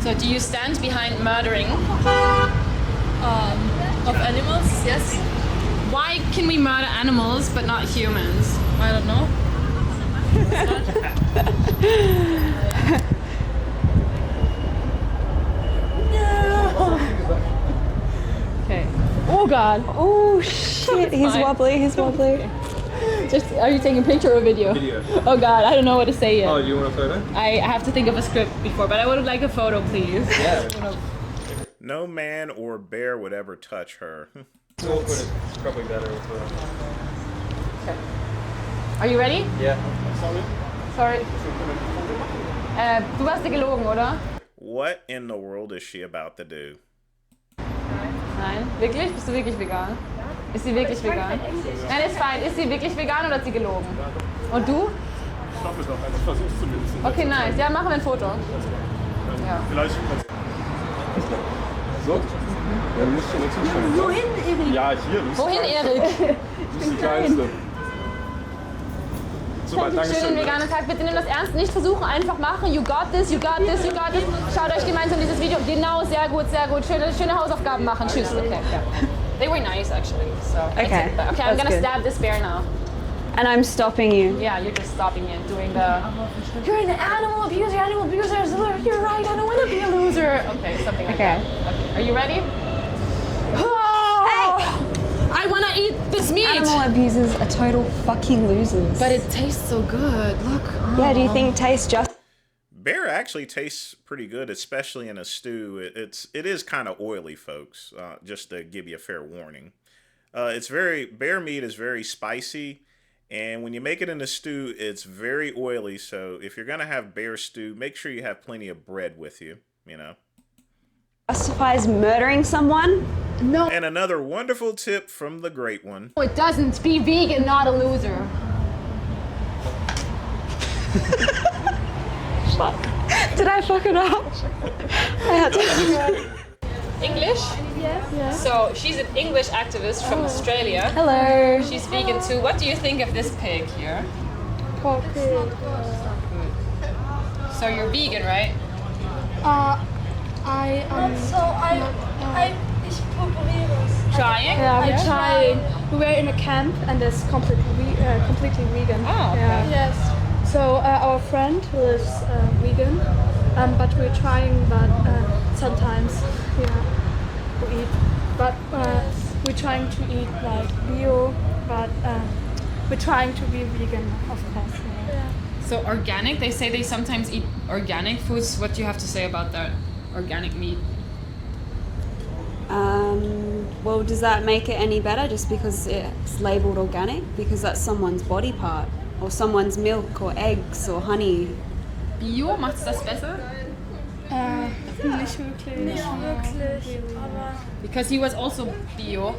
S10: So do you stand behind murdering of animals? Yes. Why can we murder animals but not humans? I don't know. Okay. Oh God.
S6: Oh shit, he's wobbly, he's wobbly.
S10: Okay. Just, are you taking a picture or a video?
S8: Video.
S10: Oh God, I don't know what to say yet.
S8: Oh, you want a photo?
S10: I have to think of a script before, but I would like a photo, please.
S8: Yeah.
S1: No man or bear would ever touch her.
S8: It's probably better as well.
S10: Okay. Are you ready?
S8: Yeah.
S10: Sorry. Du hast dir gelogen, oder?
S1: What in the world is she about to do?
S10: Nein. Wirklich? Bist du wirklich vegan? Ist sie wirklich vegan? Nein, ist fein. Ist sie wirklich vegan oder hat sie gelogen? Und du?
S5: Ich hoffe doch, also ich versuch's zumindest.
S10: Okay, nice. Ja, machen wir ein Foto. Ja.
S5: Vielleicht. So? Ja, du musst schon dazu schauen.
S6: Wohin, Erik?
S5: Ja, hier.
S10: Wohin, Erik?
S5: Du bist die Kleinste. Super, danke schön.
S10: Schönen veganen Tag. Bitte nimm das ernst. Nicht versuchen, einfach machen. You got this, you got this, you got this. Schaut euch gemeinsam dieses Video. Genau, sehr gut, sehr gut. Schöne Hausaufgaben machen. Tschüss. Okay. They were nice, actually. So
S6: Okay.
S10: Okay, I'm gonna stab this bear now.
S2: And I'm stopping you.
S10: Yeah, you're just stopping it, doing the, you're an animal abuser, you're right, I don't want to be a loser. Okay, something like that. Okay, are you ready? I want to eat this meat.
S2: Animal abusers are total fucking losers.
S10: But it tastes so good. Look.
S2: Yeah, do you think taste just?
S1: Bear actually tastes pretty good, especially in a stew. It is kind of oily, folks. Just to give you a fair warning. Bear meat is very spicy, and when you make it in a stew, it's very oily. So if you're gonna have bear stew, make sure you have plenty of bread with you. You know.
S2: Justifies murdering someone?
S10: No.
S1: And another wonderful tip from the great one.
S10: No, it doesn't. Be vegan, not a loser.
S2: Fuck. Did I fuck it up?
S10: English?
S2: Yes.
S10: So she's an English activist from Australia.
S2: Hello.
S10: She's vegan too. What do you think of this pig here?
S15: Poor pig.
S10: So you're vegan, right?
S15: I
S10: Trying?
S15: Yeah, we're trying. We were in a camp and it's completely vegan.
S10: Oh, okay.
S15: Yeah. Yes. So our friend was vegan, but we're trying. But sometimes, we eat. But we're trying to eat like bio. But we're trying to be vegan, of course. Yeah.
S10: So organic? They say they sometimes eat organic foods. What do you have to say about that? Organic meat.
S2: Well, does that make it any better just because it's labelled organic? Because that's someone's body part, or someone's milk, or eggs, or honey.
S10: Bio, macht's das besser?
S15: Nicht wirklich.
S10: Because he was also bio.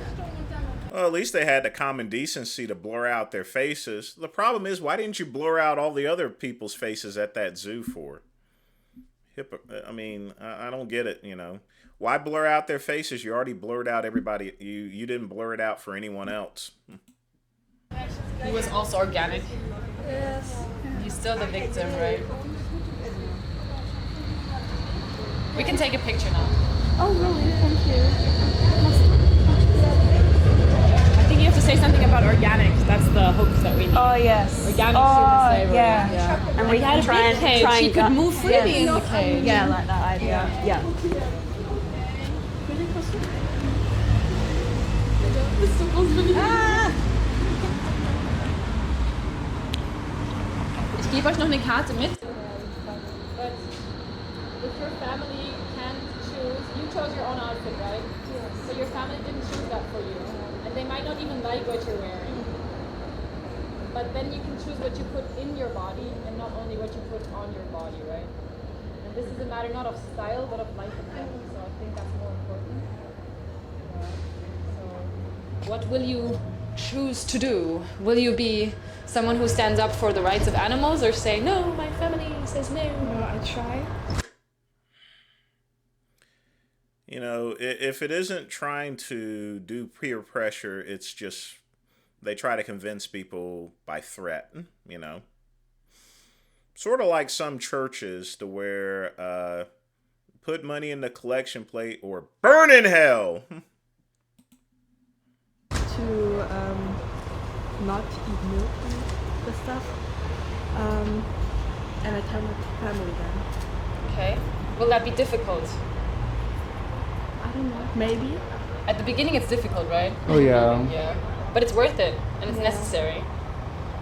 S1: Well, at least they had the common decency to blur out their faces. The problem is, why didn't you blur out all the other people's faces at that zoo for? I mean, I don't get it, you know. Why blur out their faces? You already blurred out everybody. You didn't blur it out for anyone else.
S10: He was also organic.
S15: Yes.
S10: He's still the victim, right? We can take a picture now.
S15: Oh, really? Thank you.
S10: I think you have to say something about organic. That's the hooks that we need.
S2: Oh yes.
S10: Organic human slavery.
S2: Yeah. And we
S10: had
S2: can
S10: a big cage.
S2: try
S10: She
S2: and
S10: could move freely in the cage.
S2: Yeah, like that idea. Yeah.
S10: Ich gebe euch noch eine Karte mit.
S4: But if your family can't choose, you chose your own outfit, right? Yes. So your family didn't choose that for you. And they might not even like what you're wearing. But then you can choose what you put in your body and not only what you put on your body, right? And this is a matter not of style, but of life and death. So I think that's more important.
S10: What will you choose to do? Will you be someone who stands up for the rights of animals or say, no, my family says no?
S15: No, I try.
S1: You know, if it isn't trying to do peer pressure, it's just they try to convince people by threat, you know. Sort of like some churches to where put money in the collection plate or burn in hell.
S15: To not eat milk and the stuff. And I tell my family then.
S10: Okay. Will that be difficult?
S15: I don't know. Maybe.
S10: At the beginning it's difficult, right?
S8: Oh yeah.
S10: Yeah. But it's worth it and it's necessary.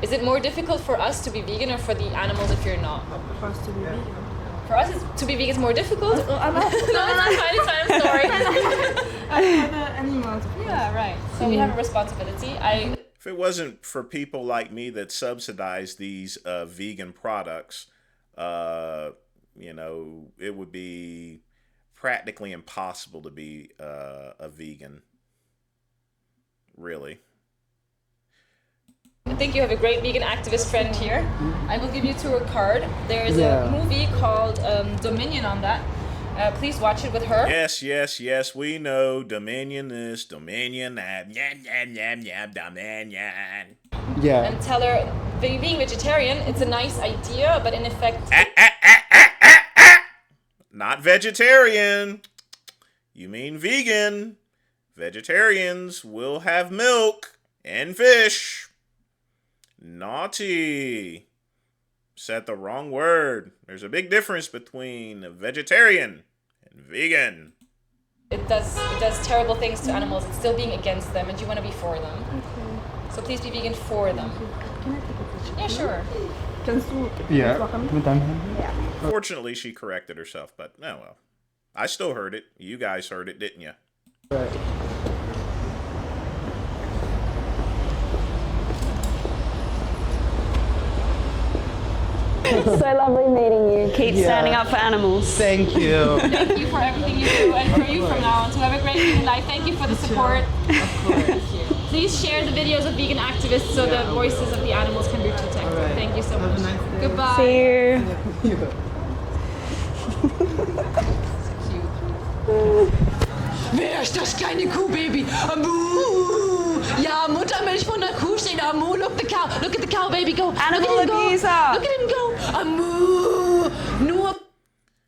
S10: Is it more difficult for us to be vegan or for the animals if you're not?
S15: For us to be vegan.
S10: For us to be vegan is more difficult? No, it's fine, I'm sorry.
S15: I have the animals.
S10: Yeah, right. So we have a responsibility.
S1: If it wasn't for people like me that subsidize these vegan products, you know, it would be practically impossible to be a vegan. Really.
S10: I think you have a great vegan activist friend here. I will give you to her card. There's a movie called Dominion on that. Please watch it with her.
S1: Yes, we know. Dominion this, Dominion that. Dominion.
S8: Yeah.
S10: And tell her, being vegetarian, it's a nice idea, but in effect...
S1: Not vegetarian. You mean vegan. Vegetarians will have milk and fish. Naughty. Said the wrong word. There's a big difference between vegetarian and vegan.
S10: It does terrible things to animals. It's still being against them, and you want to be for them. Okay. So please be vegan for them. Can I take a picture? Yeah, sure.
S1: Yeah. Fortunately, she corrected herself, but oh well. I still heard it. You guys heard it, didn't you?
S13: Right.
S2: It's so lovely meeting you. Keep standing up for animals.
S13: Thank you.
S10: Thank you for everything you do, and for you from now on. So have a great vegan life. Thank you for the support. Of course. Please share the videos of vegan activists so the voices of the animals can be protected. Right. Thank you so much. Nice Goodbye.
S2: See you.
S16: Wer ist das kleine Kuhbaby? Amu! Ja, Muttermilch von der Kuh steht. Amu, look the cow. Look at the cow baby go.
S2: Animal abuser.
S16: Look at him go. Amu! Nur.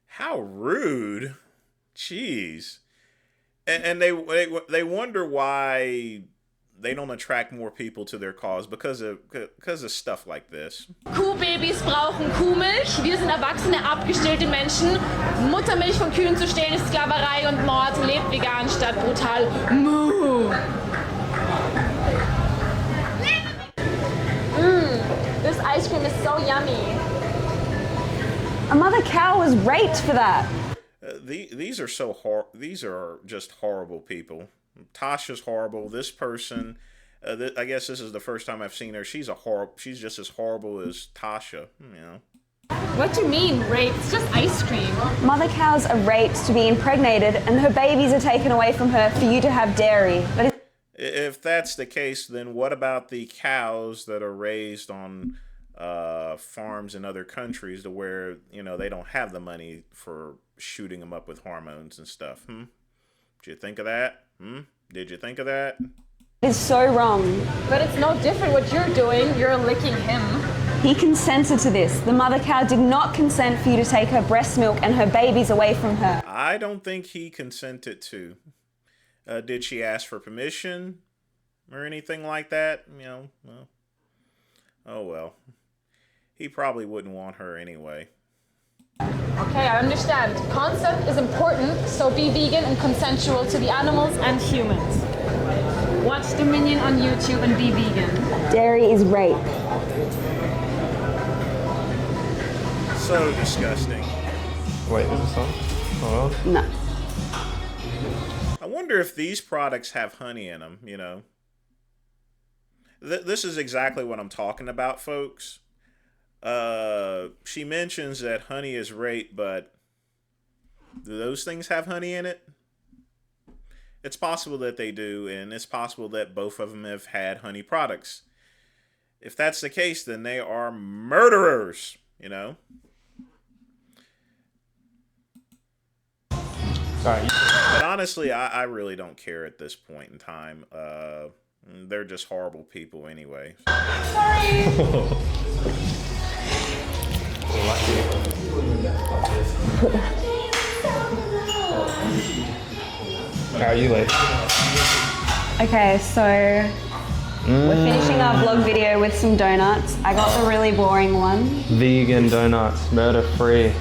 S1: How rude. Jeez. And they wonder why they don't attract more people to their cause because of stuff like this.
S10: Kuhbabys brauchen Kuhmilch. Wir sind erwachsene, abgestellte Menschen. Muttermilch von Kühen zu stehlen ist Sklaverei und Mord. Lebt vegan statt brutal. Moo. This ice cream is so yummy.
S2: A mother cow was raped for that.
S1: These are just horrible people. Tasha's horrible. This person, I guess this is the first time I've seen her. She's just as horrible as Tasha. You know.
S10: What do you mean, rape? It's just ice cream.
S2: Mother cows are raped to be impregnated, and her babies are taken away from her for you to have dairy. But
S1: if that's the case, then what about the cows that are raised on farms in other countries to where they don't have the money for shooting them up with hormones and stuff? Did you think of that? Did you think of that?
S2: It's so wrong.
S10: But it's no different what you're doing. You're licking him.
S2: He consented to this. The mother cow did not consent for you to take her breast milk and her babies away from her.
S1: I don't think he consented to. Did she ask for permission or anything like that? Well, oh well. He probably wouldn't want her anyway.
S10: Okay, I understand. Consent is important, so be vegan and consensual to the animals and humans. Watch Dominion on YouTube and be vegan.
S2: Dairy is rape.
S1: So disgusting.
S8: Wait, is this on? Oh,
S2: no.
S1: I wonder if these products have honey in them, This is exactly what I'm talking about, folks. She mentions that honey is rape, but do those things have honey in it? It's possible that they do, and it's possible that both of them have had honey products. If that's the case, then they are murderers,
S3: Sorry.
S1: But honestly, I really don't care at this point in time. They're just horrible people anyway.
S10: Sorry.
S3: How are you late?
S2: Okay, so we're finishing our vlog video with some donuts. I got the really boring one.
S3: Vegan donuts, murder-free.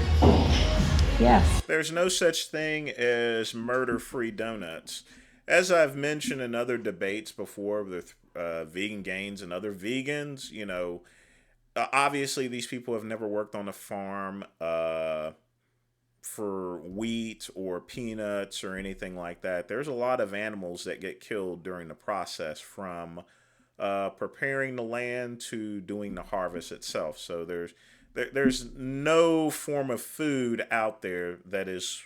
S2: Yes.
S1: There's no such thing as murder-free donuts. As I've mentioned in other debates before with vegan gains and other vegans, obviously these people have never worked on a farm for wheat or peanuts or anything like that. There's a lot of animals that get killed during the process, from preparing the land to doing the harvest itself. So there's no form of food out there that is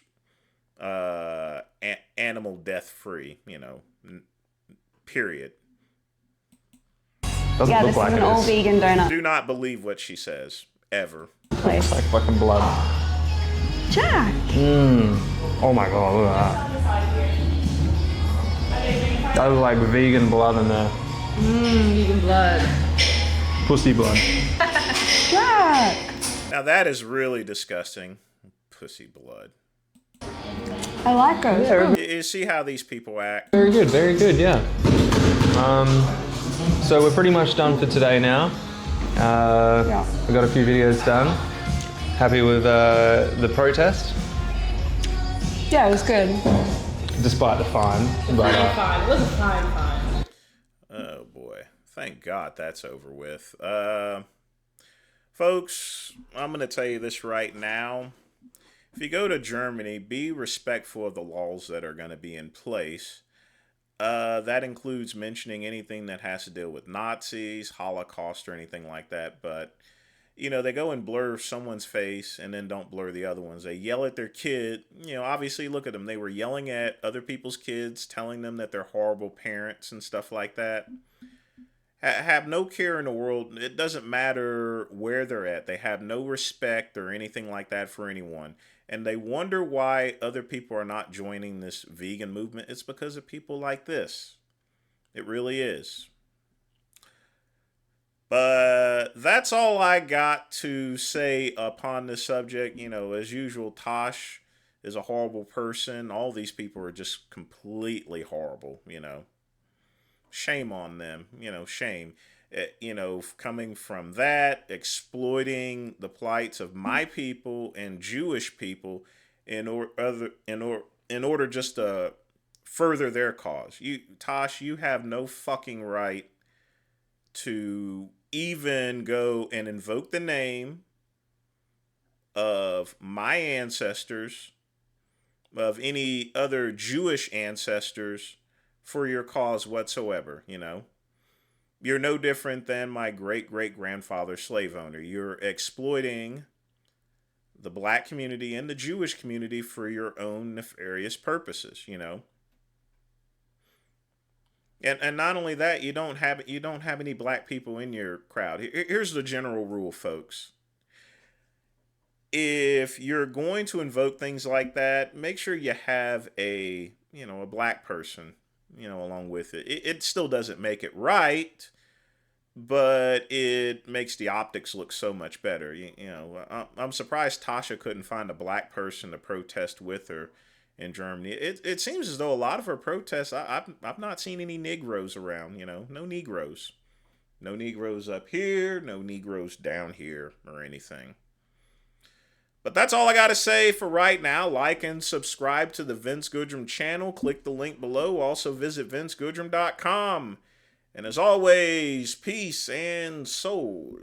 S1: animal death free, period.
S2: Yeah, this is an all vegan donut.
S1: Do not believe what she says, ever.
S2: Place.
S3: Like fucking blood.
S2: Jack!
S3: Oh my god, look at that. That was like vegan blood in there.
S10: Vegan blood.
S3: Pussy blood.
S2: Jack!
S1: Now that is really disgusting. Pussy blood.
S2: I like it.
S1: You see how these people act?
S3: Very good, yeah. So we're pretty much done for today now. We got a few videos done. Happy with the protest?
S9: Yeah, it was good.
S3: Despite the fine. But,
S7: Fine. It was a fine.
S1: Oh boy. Thank God that's over with. Folks, I'm going to tell you this right now. If you go to Germany, be respectful of the laws that are going to be in place. That includes mentioning anything that has to deal with Nazis, Holocaust, or anything like that. But, you know, they go and blur someone's face and then don't blur the other ones. They yell at their kid. You know, obviously, look at them. They were yelling at other people's kids, telling them that they're horrible parents and stuff like that. Have no care in the world. It doesn't matter where they're at. They have no respect or anything like that for anyone. And they wonder why other people are not joining this vegan movement. It's because of people like this. It really is. But that's all I got to say upon this subject. You know, as usual, Tash is a horrible person. All these people are just completely horrible, you know. Shame on them, you know, shame. You know, coming from that, exploiting the plights of my people and Jewish people in order just to further their cause. Tosh, you have no fucking right to even go and invoke the name of my ancestors, of any other Jewish ancestors, for your cause whatsoever, you know. You're no different than my great-great-grandfather's slave owner. You're exploiting the black community and the Jewish community for your own nefarious purposes, you know. And not only that, you don't have any black people in your crowd. Here's the general rule, folks. If you're going to invoke things like that, make sure you have a black person, you know, along with it. It still doesn't make it right, but it makes the optics look so much better. You know, I'm surprised Tasha couldn't find a black person to protest with her in Germany. It seems as though a lot of her protests, I've not seen any Negroes around, you know, no Negroes. No Negroes up here, no Negroes down here or anything. But that's all I got to say for right now. Like and subscribe to the Vince Goodrum channel. Click the link below. Also visit vincegoodrum.com. And as always, peace and soul.